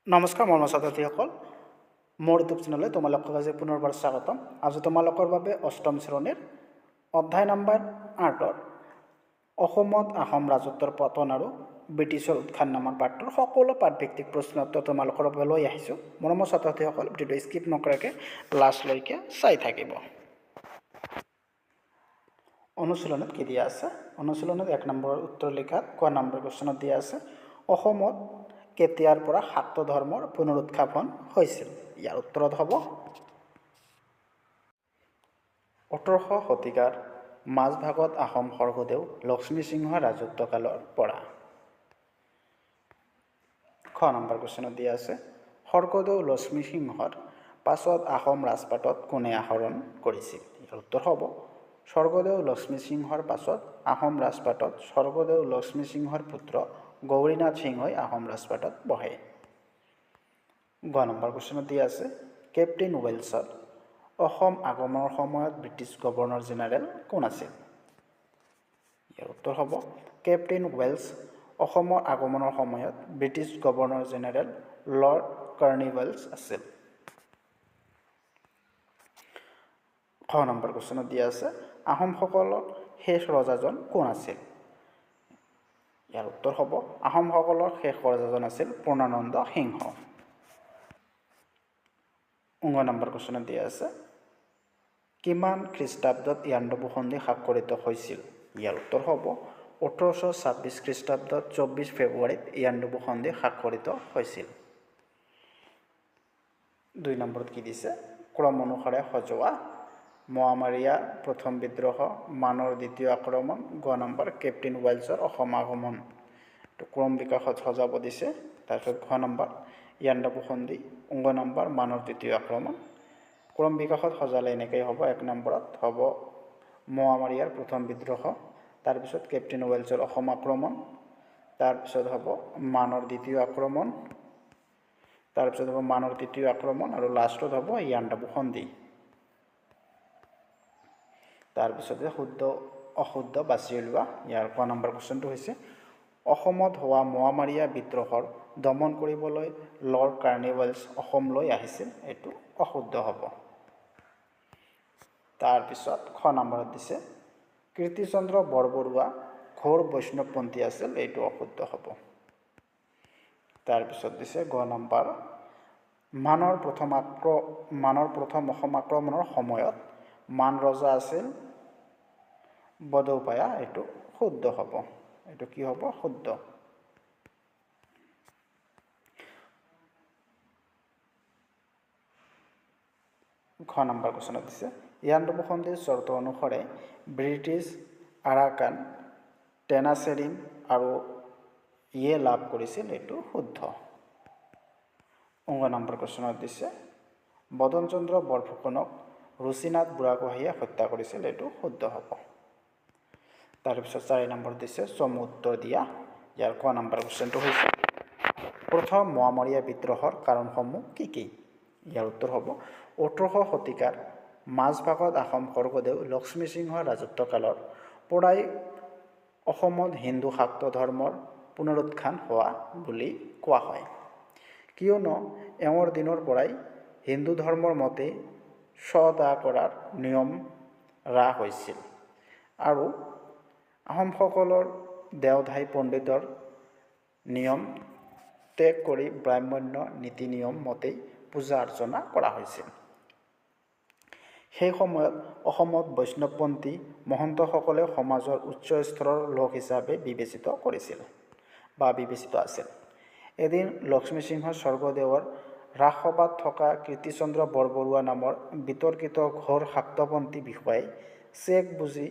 নমস্কাৰ মৰমৰ ছাত্ৰ-ছাত্ৰীসকল, মোৰ ইউটিউব চেনেললৈ তোমালোকক আজি পুনৰবাৰ স্বাগতম। আজি তোমালোকৰ বাবে অষ্টম শ্ৰেণীৰ অধ্যায় নম্বৰ 8 অসমত আহোম ৰাজত্বৰ পতন আৰু ব্ৰিটিছৰ উত্থান নামৰ পাঠটোৰ সকলো পাঠভিত্তিক প্ৰশ্ন উত্তৰ তোমালোকৰ বাবে লৈ আহিছোঁ। মৰমৰ ছাত্ৰ-ছাত্ৰীসকল, ভিডিঅ'টো স্কিপ নকৰাকৈ লাষ্টলৈকে চাই থাকিব। অনুশীলনত কি দিয়া আছে? অনুশীলনত 1 নম্বৰৰ উত্তৰ লিখাত ক নম্বৰ কুৱেশ্যনত দিয়া আছে অসমত কেতিয়াৰ পৰা শাক্ত ধৰ্মৰ পুনৰুত্থাপন হৈছিল? ইয়াৰ উত্তৰত হ'ব 18শ শতিকাৰ মাজভাগত আহোম স্বৰ্গদেউ লক্ষ্মীসিংহৰ ৰাজত্বকালৰ পৰা। খ নম্বৰ কুৱেশ্যনত দিয়া আছে স্বৰ্গদেউ লক্ষ্মীসিংহৰ পাছত আহোম ৰাজপাটত কোনে আহৰণ কৰিছিল? ইয়াৰ উত্তৰ হ'ব স্বৰ্গদেউ লক্ষ্মীসিংহৰ পাছত আহোম ৰাজপাটত স্বৰ্গদেউ লক্ষ্মীসিংহৰ পুত্ৰ গৌৰীনাথ সিংহই আহোম ৰাজপাটত বহে। গ নম্বৰ কুৱেশ্যনত দিয়া আছে কেপ্টেইন ৱেলছৰ অসম আগমনৰ সময়ত ব্ৰিটিছ গভৰ্ণৰ জেনেৰেল কোন আছিল? ইয়াৰ উত্তৰ হ'ব কেপ্টেইন ৱেলছ অসমৰ আগমনৰ সময়ত British governor general lord Cornwallis আছিল। খ নম্বৰ কুৱেশ্যনত দিয়া আছে আহোমসকলৰ শেষ ৰজাজন কোন আছিল? ইয়াৰ উত্তৰ হ'ব আহোমসকলৰ শেষ ৰজাজন আছিল পূৰ্ণানন্দ সিংহ। 19 নম্বৰ কুৱেশ্যনত দিয়া আছে কিমান খ্ৰীষ্টাব্দত ইয়াণ্ডাবু সন্ধি স্বাক্ষৰিত হৈছিল? ইয়াৰ উত্তৰ হ'ব 1826 খ্ৰীষ্টাব্দত 24 ফেব্ৰুৱাৰীত ইয়াণ্ডাবু সন্ধি স্বাক্ষৰিত হৈছিল। 2 নম্বৰত কি দিছে ক্ৰম অনুসাৰে সজোৱা মোৱামৰীয়া প্ৰথম বিদ্ৰোহ, মানৰ দ্বিতীয় আক্ৰমণ, গ নম্বৰ কেপ্টেইন ৱেলছৰ অসম আগমন। ক্ৰম বিকাশত সজাব দিছে। তাৰপিছত ঘ নম্বৰ ইয়াণ্ডাবু সন্ধি, গ নম্বৰ মানৰ দ্বিতীয় আক্ৰমণ। ক্ৰম বিকাশত সজালে এনেকৈ হ'ব 1 নম্বৰত হ'ব মোৱামৰীয়াৰ প্ৰথম বিদ্ৰোহ, তাৰপিছত কেপ্টেইন ৱেলছৰ অসম আক্ৰমণ, তাৰপিছত হ'ব মানৰ দ্বিতীয় আক্ৰমণ, তাৰপিছত হ'ব মানৰ তৃতীয় আক্ৰমণ আৰু লাষ্টত হ'ব ইয়াণ্ডাবু সন্ধি। তাৰপিছতে শুদ্ধ অশুদ্ধ বাছি উলিওৱা। ইয়াৰ ক নম্বৰ কুৱেশ্যনটো হৈছে অসমত হোৱা মোৱামৰীয়া বিদ্ৰোহৰ দমন কৰিবলৈ লৰ্ড কৰ্ণৱালিছ অসমলৈ আহিছিল। এইটো অশুদ্ধ হ'ব। তাৰপিছত খ নম্বৰত দিছে কীৰ্তিচন্দ্ৰ বৰবৰুৱা ঘোৰ বৈষ্ণৱপন্থী আছিল। এইটো অশুদ্ধ হ'ব। তাৰপিছত দিছে গ নম্বৰ মানৰ প্ৰথম অসম আক্ৰমণৰ সময়ত মান ৰজা আছিল বৰদৌপায়া। এইটো শুদ্ধ হ'ব। এইটো কি হ'ব? শুদ্ধ। ঘ নম্বৰ কুৱেশ্যনত দিছে ইয়াণ্ডাবু সন্ধিৰ চৰ্ত অনুসাৰে ব্ৰিটিছ আৰাকান টেনাচেৰিম আৰু ইয়ে লাভ কৰিছিল। এইটো শুদ্ধ। 19 নম্বৰ কুৱেশ্যনত দিছে বদন চন্দ্ৰ বৰফুকনক ৰুচিনাথ বুঢ়াগোহাঁঞিয়ে হত্যা কৰিছিল। এইটো শুদ্ধ হ'ব। তাৰপিছত 4 নম্বৰ দিছে চমু উত্তৰ দিয়া। ইয়াৰ ক নম্বৰ কুৱেশ্যনটো হৈছে প্ৰথম মোৱামৰীয়া বিদ্ৰোহৰ কাৰণসমূহ কি কি? ইয়াৰ উত্তৰ হ'ব 18শ শতিকাৰ মাজভাগত আহোম স্বৰ্গদেউ লক্ষ্মীসিংহৰ ৰাজত্বকালৰ পৰাই অসমত হিন্দু শাক্ত ধৰ্মৰ পুনৰুত্থান হোৱা বুলি কোৱা হয়, কিয়নো এওঁৰ দিনৰ পৰাই হিন্দু ধৰ্মৰ মতে চ-দাহ কৰাৰ নিয়ম হ্ৰাস হৈছিল আৰু আহোমসকলৰ দেওধাই পণ্ডিতৰ নিয়ম ত্যাগ কৰি ব্ৰাহ্মণ্য নীতি নিয়ম মতেই পূজা অৰ্চনা কৰা হৈছিল। সেই সময়ত অসমত বৈষ্ণৱপন্থী মহন্তসকলে সমাজৰ উচ্চ স্তৰৰ লোক হিচাপে বিবেচিত আছিল। এদিন লক্ষ্মীসিংহ স্বৰ্গদেৱৰ ৰাজসভাত থকা কীৰ্তিচন্দ্ৰ বৰবৰুৱা নামৰ বিতৰ্কিত ঘোৰ শাক্তপন্থী বিষয়াই চেক বুজি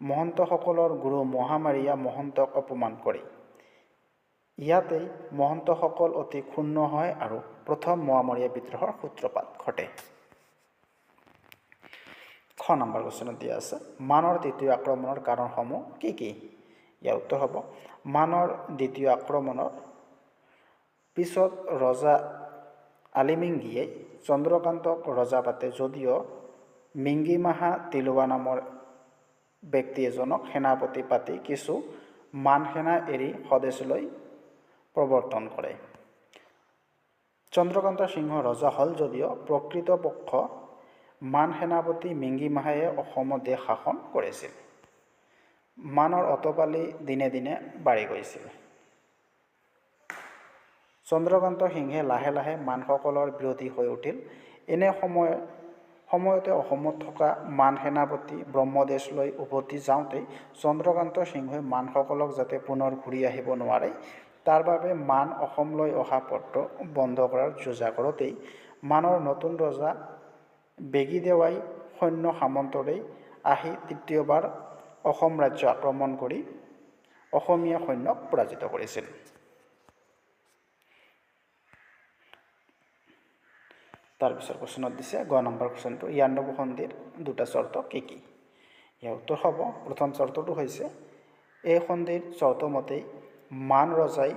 মহন্তসকলৰ গুৰু মোৱামৰীয়া মহন্তক অপমান কৰে। ইয়াতেই মহন্তসকল অতি ক্ষুণ্ণ হয় আৰু প্ৰথম মোৱামৰীয়া বিদ্ৰোহৰ সূত্ৰপাত ঘটে। খ নম্বৰ কুৱেশ্যনত দিয়া আছে মানৰ দ্বিতীয় আক্ৰমণৰ কাৰণসমূহ কি কি? ইয়াৰ উত্তৰ হ'ব মানৰ দ্বিতীয় আক্ৰমণৰ পিছত ৰজা আলিমিংগিয়ে চন্দ্ৰকান্তক ৰজা পাতে যদিও মিংগিমাহা তিলুৱা নামৰ ব্যক্তি এজনক সেনাপতি পাতি কিছু মান সেনা এৰি স্বদেশলৈ প্ৰৱৰ্তন কৰে। চন্দ্ৰকান্ত সিংহ ৰজা হ'ল যদিও প্ৰকৃতপক্ষ মান সেনাপতি মিংগি মাহায়ে অসমত দেশ শাসন কৰিছিল। মানৰ অতপালি দিনে দিনে বাঢ়ি গৈছিল। চন্দ্ৰকান্ত সিংহে লাহে লাহে মানসকলৰ বিৰোধী হৈ উঠিল। এনে সময়তে অসমত থকা মান সেনাপতি ব্ৰহ্মদেশলৈ উভতি যাওঁতেই চন্দ্ৰকান্ত সিংহই মানসকলক যাতে পুনৰ ঘূৰি আহিব নোৱাৰে তাৰ বাবে মান অসমলৈ অহা পথটো বন্ধ কৰাৰ যোজা কৰোঁতেই মানৰ নতুন ৰজা বেগীদেৱাই সৈন্য সামন্তৰে আহি তৃতীয়বাৰ অসম ৰাজ্য আক্ৰমণ কৰি অসমীয়া সৈন্যক পৰাজিত কৰিছিল। তাৰপিছত কুৱেশ্যনত দিছে গ নম্বৰ কুৱেশ্যনটো ইয়াণ্ডাবু সন্ধিৰ দুটা চৰ্ত কি কি? ইয়াৰ উত্তৰ হ'ব প্ৰথম চৰ্তটো হৈছে এই সন্ধিৰ চৰ্ত মতেই মান ৰজাই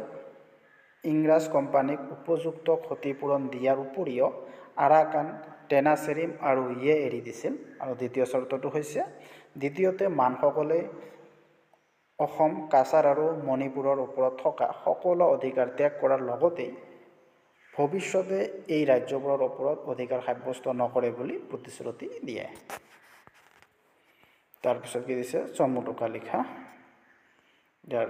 ইংৰাজ কোম্পানীক উপযুক্ত ক্ষতিপূৰণ দিয়াৰ উপৰিও আৰাকান টেনাচেৰিম আৰু ইয়ে এৰি দিছিল। আৰু দ্বিতীয় চৰ্তটো হৈছে দ্বিতীয়তে মানসকলে অসম কাছাৰ আৰু মণিপুৰৰ ওপৰত থকা সকলো অধিকাৰ ত্যাগ কৰাৰ লগতে ভৱিষ্যতে এই ৰাজ্যবোৰৰ ওপৰত অধিকাৰ সাব্যস্ত নকৰে বুলি প্ৰতিশ্ৰুতি দিয়ে। তাৰপিছত কি দিছে চমু টোকা লিখা। ইয়াৰ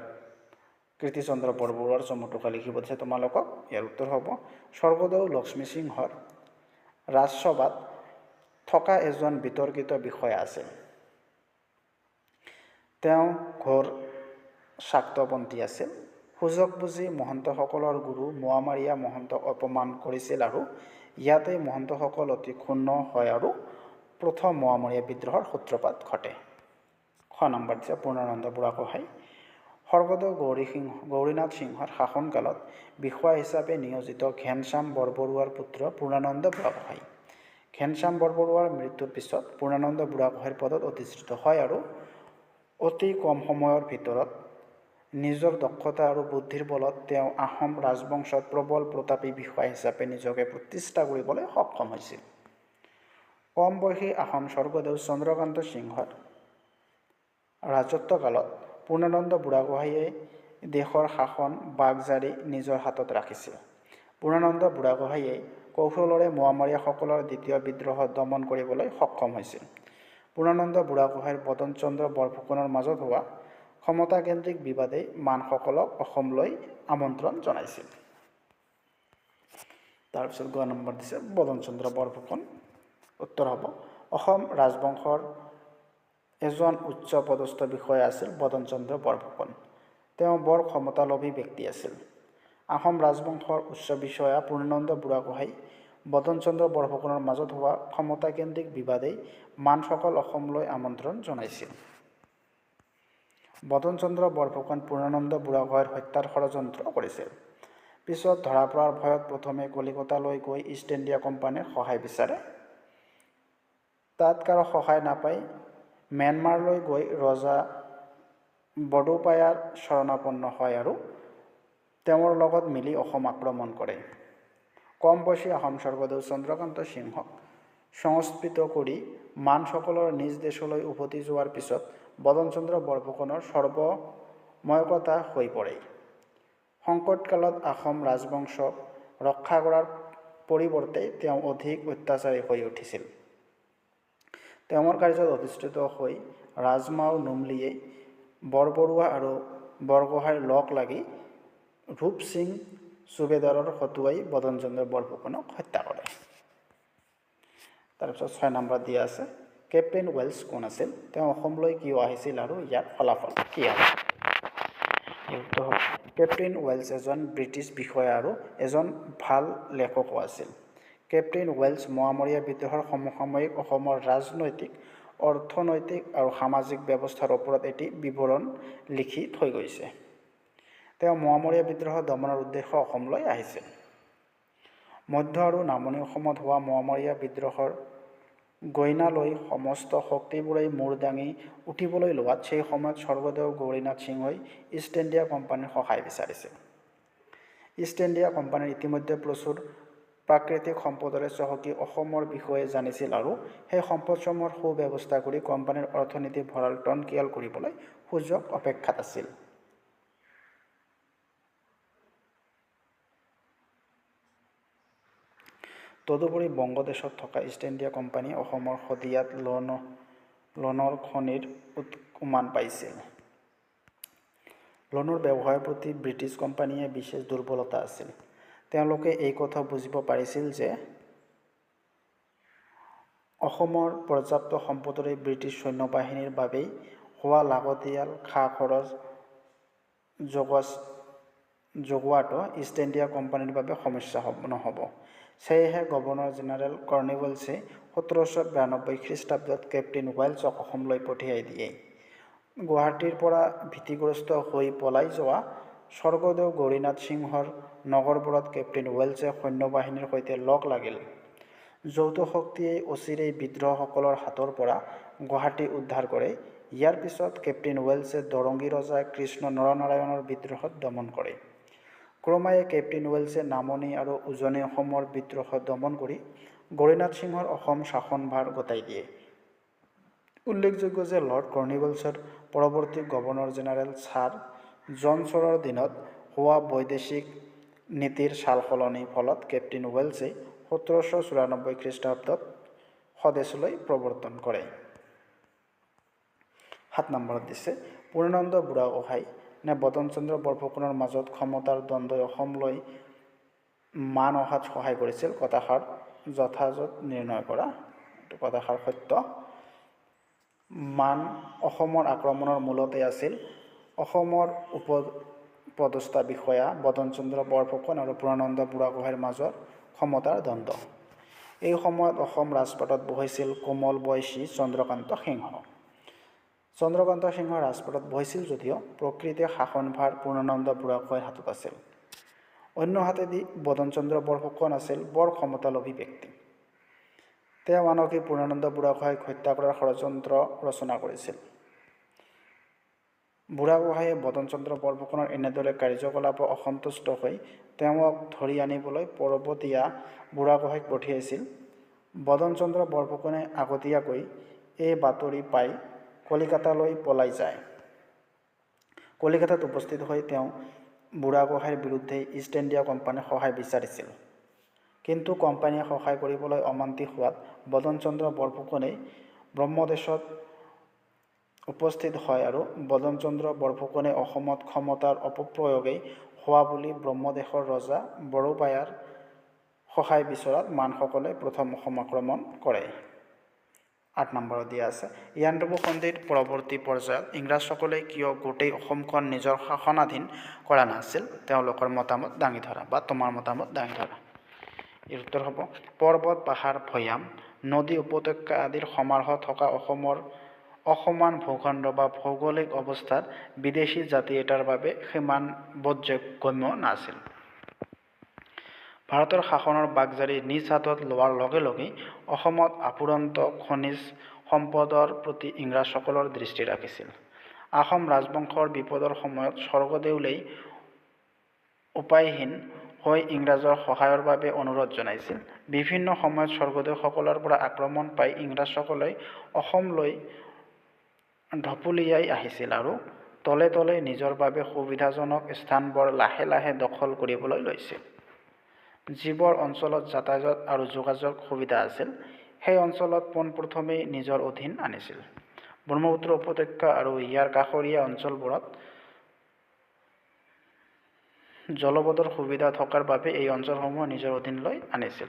কীৰ্তিচন্দ্ৰ বৰবৰুৱাৰ চমু টোকা লিখিব দিছে তোমালোকক। ইয়াৰ উত্তৰ হ'ব স্বৰ্গদেউ লক্ষ্মীসিংহৰ ৰাজসভাত থকা এজন বিতৰ্কিত বিষয়া আছিল। তেওঁ ঘোৰ শাক্তপন্থী আছিল। সুযোগ বুজি মহন্তসকলৰ গুৰু মোৱামৰীয়া মহন্তক অপমান কৰিছিল আৰু ইয়াতে মহন্তসকল অতি ক্ষুণ্ণ হয় আৰু প্ৰথম মোৱামৰীয়া বিদ্ৰোহৰ সূত্ৰপাত ঘটে। খ নম্বৰ দিছে পূৰ্ণানন্দ বুঢ়াগোহাঁই। স্বৰ্গদেউ গৌৰীনাথ সিংহৰ শাসনকালত বিষয়া হিচাপে নিয়োজিত ঘেনশ্যাম বৰবৰুৱাৰ পুত্ৰ পূৰ্ণানন্দ বুঢ়াগোহাঁই। ঘেনশ্যাম বৰবৰুৱাৰ মৃত্যুৰ পিছত পূৰ্ণানন্দ বুঢ়াগোহাঁইৰ পদত অধিষ্ঠিত হয় আৰু অতি কম সময়ৰ ভিতৰত নিজৰ দক্ষতা আৰু বুদ্ধিৰ বলত তেওঁ আহোম ৰাজবংশত প্ৰবল প্ৰতাপী বিষয়া হিচাপে নিজকে প্ৰতিষ্ঠা কৰিবলৈ সক্ষম হৈছিল। কম বয়সী আহোম স্বৰ্গদেউ চন্দ্ৰকান্ত সিংহৰ ৰাজত্বকালত পূৰ্ণানন্দ বুঢ়াগোহাঁইয়ে দেশৰ শাসন বাগজাৰি নিজৰ হাতত ৰাখিছিল। পূৰ্ণানন্দ বুঢ়াগোহাঁইয়ে কৌশলৰে মোৱামৰীয়াসকলৰ দ্বিতীয় বিদ্ৰোহ দমন কৰিবলৈ সক্ষম হৈছিল। পূৰ্ণানন্দ বুঢ়াগোহাঁইৰ বদন চন্দ্ৰ বৰফুকনৰ মাজত হোৱা ক্ষমতাকেন্দ্ৰিক বিবাদে মানসকলক অসমলৈ আমন্ত্ৰণ জনাইছিল। তাৰপিছত গ নম্বৰ দিছে বদন চন্দ্ৰ বৰফুকন। উত্তৰ হ'ব অসম ৰাজবংশৰ এজন উচ্চ পদস্থ বিষয়া আছিল বদন চন্দ্ৰ বৰফুকন। তেওঁ বৰ ক্ষমতালোভী ব্যক্তি আছিল। আহোম ৰাজবংশৰ উচ্চ বিষয়া পূৰ্ণানন্দ বুঢ়াগোহাঁই বদন চন্দ্ৰ বৰফুকনৰ মাজত হোৱা ক্ষমতাকেন্দ্ৰিক বিবাদেই মানসকল অসমলৈ আমন্ত্ৰণ জনাইছিল। বদন চন্দ্ৰ বৰফুকন পূৰ্ণানন্দ বুঢ়াগোহাঁইৰ হত্যাৰ ষড়যন্ত্ৰ কৰিছিল। পিছত ধৰা পৰাৰ ভয়ত প্ৰথমে কলিকতালৈ গৈ ইষ্ট ইণ্ডিয়া কোম্পানীৰ সহায় বিচাৰে। তাত কাৰো সহায় নাপাই ম্যানমাৰলৈ গৈ ৰজা বডৌপায়াৰ শৰণাপন্ন হয় আৰু তেওঁৰ লগত মিলি অসম আক্ৰমণ কৰে। কম বয়সী আহোম স্বৰ্গদেউ চন্দ্ৰকান্ত সিংহক সংস্কৃত কৰি মানসকলৰ নিজ দেশলৈ উভতি যোৱাৰ পিছত বদন চন্দ্ৰ বৰফুকনৰ সৰ্বময়কতা হৈ পৰে। সংকটকালত আহোম ৰাজবংশক ৰক্ষা কৰাৰ পৰিৱৰ্তে তেওঁ অধিক অত্যাচাৰী হৈ উঠিছিল। তেওঁৰ কাৰ্যত অধিষ্ঠিত হৈ ৰাজমাও নুমলীয়ে বৰবৰুৱা আৰু বৰগোহাঁইৰ লগ লাগি ৰূপ সিং ছুবেদাৰক হতুৱাই বদন চন্দ্ৰ বৰফুকনক হত্যা কৰে। তাৰপিছত 6 নম্বৰ দিয়া আছে কেপ্টেইন ৱেলছ কোন আছিল? তেওঁ অসমলৈ কিয় আহিছিল আৰু ইয়াৰ ফলাফল কি হ'ব? কেপ্টেইন ৱেলছ এজন ব্ৰিটিছ বিষয়া আৰু এজন ভাল লেখকো আছিল। কেপ্টেইন ৱেলছ মোৱামৰীয়া বিদ্ৰোহৰ সমসাময়িক অসমৰ ৰাজনৈতিক, অৰ্থনৈতিক আৰু সামাজিক ব্যৱস্থাৰ ওপৰত এটি বিৱৰণ লিখি থৈ গৈছে। তেওঁ মোৱামৰীয়া বিদ্ৰোহ দমনৰ উদ্দেশ্যে অসমলৈ আহিছিল। মধ্য আৰু নামনি অসমত হোৱা মোৱামৰীয়া বিদ্ৰোহৰ গইনা লৈ সমস্ত শক্তিবোৰেই মূৰ দাঙি উঠিবলৈ লোৱাত সেই সময়ত স্বৰ্গদেউ গৌৰীনাথ সিংহই ইষ্ট ইণ্ডিয়া কোম্পানীৰ সহায় বিচাৰিছিল। ইষ্ট ইণ্ডিয়া কোম্পানীৰ ইতিমধ্যে প্ৰচুৰ প্ৰাকৃতিক সম্পদৰে চহকী অসমৰ বিষয়ে জানিছিল আৰু সেই সম্পদসমূহৰ সুব্যৱস্থা কৰি কোম্পানীৰ অৰ্থনীতিৰ ভঁৰাল টনকিয়াল কৰিবলৈ সুযোগ অপেক্ষাত আছিল। তদুপৰি বংগদেশত থকা ইষ্ট ইণ্ডিয়া কোম্পানীয়ে অসমৰ শদিয়াত লোণৰ খনিৰ উমান পাইছিল। লোণৰ ব্যৱসায়ৰ প্ৰতি ব্ৰিটিছ কোম্পানীয়ে বিশেষ দুৰ্বলতা আছিল। তেওঁলোকে এই কথা বুজিব পাৰিছিল যে অসমৰ পৰ্যাপ্ত সম্পদৰে ব্ৰিটিছ সৈন্যবাহিনীৰ বাবেই হোৱা লাগতিয়াল খা-খৰচ যোগোৱাটো ইষ্ট ইণ্ডিয়া কোম্পানীৰ বাবে সমস্যা নহ'ব। সেয়েহে গভৰ্ণৰ জেনেৰেল কৰ্ণৱালিছে 1792 খ্ৰীষ্টাব্দত কেপ্টেইন ৱেলছক অসমলৈ পঠিয়াই দিয়ে। গুৱাহাটীৰ পৰা ভীতিগ্ৰস্ত হৈ পলাই যোৱা স্বৰ্গদেউ গৌৰীনাথ সিংহৰ নগৰবোৰত কেপ্টেইন ৱেলছে সৈন্যবাহিনীৰ সৈতে লগ লাগিল। যৌথ শক্তিয়ে অচিৰেই বিদ্ৰোহীসকলৰ হাতৰ পৰা গুৱাহাটী উদ্ধাৰ কৰে। ইয়াৰ পিছত কেপ্টেইন ৱেলছে দৰংগী ৰজা কৃষ্ণ নৰনাৰায়ণৰ বিদ্ৰোহত দমন কৰে। ক্ৰমায়ে কেপ্টেইন ৱেলছে নামনি আৰু উজনি অসমৰ বিদ্ৰোহ দমন কৰি গৌৰীনাথ সিংহৰ অসম শাসনভাৰ গতাই দিয়ে। উল্লেখযোগ্য যে লৰ্ড কৰ্ণৱালিছৰ পৰৱৰ্তী গভৰ্ণৰ জেনেৰেল ছাৰ জন শ্বোৰৰ দিনত হোৱা বৈদেশিক নীতিৰ সালসলনিৰ ফলত কেপ্টেইন ৱেলছে 1794 খ্ৰীষ্টাব্দত স্বদেশলৈ প্ৰৱৰ্তন কৰে। 7 নম্বৰত দিছে পূৰ্ণানন্দ বুঢ়াগোহাঁই নে বদন চন্দ্ৰ বৰফুকনৰ মাজত ক্ষমতাৰ দ্বন্দ্বই অসমলৈ মান অহাত সহায় কৰিছিল। কথাষাৰ যথাযথ নিৰ্ণয় কৰা। এইটো কথাষাৰ সত্য। মান অসমৰ আক্ৰমণৰ মূলতে আছিল অসমৰ উপদেষ্টা বিষয়া বদন চন্দ্ৰ বৰফুকন আৰু পূৰ্ণানন্দ বুঢ়াগোহাঁইৰ মাজৰ ক্ষমতাৰ দ্বন্দ্ব। এই সময়ত অসম ৰাজপাটত বহিছিল কোমল বয়সী চন্দ্ৰকান্ত সিংহ। চন্দ্ৰকান্ত সিংহ ৰাজপাটত বহিছিল যদিও প্ৰকৃতিৰ শাসনভাৰ পূৰ্ণানন্দ বুঢ়াগোহাঁইৰ হাতত আছিল। অন্য হাতেদি বদন চন্দ্ৰ বৰফুকন আছিল বৰ ক্ষমতালোভী ব্যক্তি। তেওঁ আনকি পূৰ্ণানন্দ বুঢ়াগোহাঁইক হত্যা কৰাৰ ষড়যন্ত্ৰ ৰচনা কৰিছিল। বুঢ়াগোহাঁইয়ে বদন চন্দ্ৰ বৰফুকনৰ এনেদৰে কাৰ্যকলাপত অসন্তুষ্ট হৈ তেওঁক ধৰি আনিবলৈ পৰ্বতীয়া বুঢ়াগোহাঁইক পঠিয়াইছিল। বদন চন্দ্ৰ বৰফুকনে আগতীয়াকৈ এই বাতৰি পাই কলিকতালৈ পলাই যায়। কলিকতাত উপস্থিত হৈ তেওঁ বুঢ়াগোহাঁইৰ বিৰুদ্ধে ইষ্ট ইণ্ডিয়া কোম্পানীৰ সহায় বিচাৰিছিল। কিন্তু কোম্পানীয়ে সহায় কৰিবলৈ অমান্তি হোৱাত বদন চন্দ্ৰ বৰফুকনেই ব্ৰহ্মদেশত উপস্থিত হয় আৰু বদন চন্দ্ৰ বৰফুকনে অসমত ক্ষমতাৰ অপপ্ৰয়োগেই হোৱা বুলি ব্ৰহ্মদেশৰ ৰজা বড়োপায়াৰ সহায় বিচৰাত মানসকলে প্ৰথম অসম আক্ৰমণ কৰে। 8 নম্বৰত দিয়া আছে ইয়াণ্ডাবু সন্ধিৰ পৰৱৰ্তী পৰ্যায়ত ইংৰাজসকলে কিয় গোটেই অসমখন নিজৰ শাসনাধীন কৰা নাছিল তেওঁলোকৰ মতামত দাঙি ধৰা বা তোমাৰ মতামত দাঙি ধৰা। ইয়াৰ উত্তৰ হ'ব পৰ্বত পাহাৰ ভৈয়াম নদী উপত্যকা আদিৰ সমাৰোহ থকা অসমৰ অসমান ভূখণ্ড বা ভৌগোলিক অৱস্থাত বিদেশী জাতি এটাৰ বাবে সিমান বোধগম্য নাছিল। ভাৰতৰ শাসনৰ বাগজাৰি নিজ হাতত লোৱাৰ লগে লগেই অসমত আপুৰন্ত খনিজ সম্পদৰ প্ৰতি ইংৰাজসকলৰ দৃষ্টি ৰাখিছিল। আহোম ৰাজবংশৰ বিপদৰ সময়ত স্বৰ্গদেউলেই উপায়হীন হৈ ইংৰাজৰ সহায়ৰ বাবে অনুৰোধ জনাইছিল। বিভিন্ন সময়ত স্বৰ্গদেউসকলৰ পৰা আক্ৰমণ পাই ইংৰাজসকলে অসমলৈ ঢপলিয়াই আহিছিল আৰু তলে তলে নিজৰ বাবে সুবিধাজনক স্থানবোৰ লাহে লাহে দখল কৰিবলৈ লৈছিল। যিবোৰ অঞ্চলত যাতায়াত আৰু যোগাযোগ সুবিধা আছিল সেই অঞ্চলত পোনপ্ৰথমেই নিজৰ অধীন আনিছিল। ব্ৰহ্মপুত্ৰ উপত্যকা আৰু ইয়াৰ কাষৰীয়া অঞ্চলবোৰত জলপথৰ সুবিধা থকাৰ বাবে এই অঞ্চলসমূহ নিজৰ অধীনলৈ আনিছিল।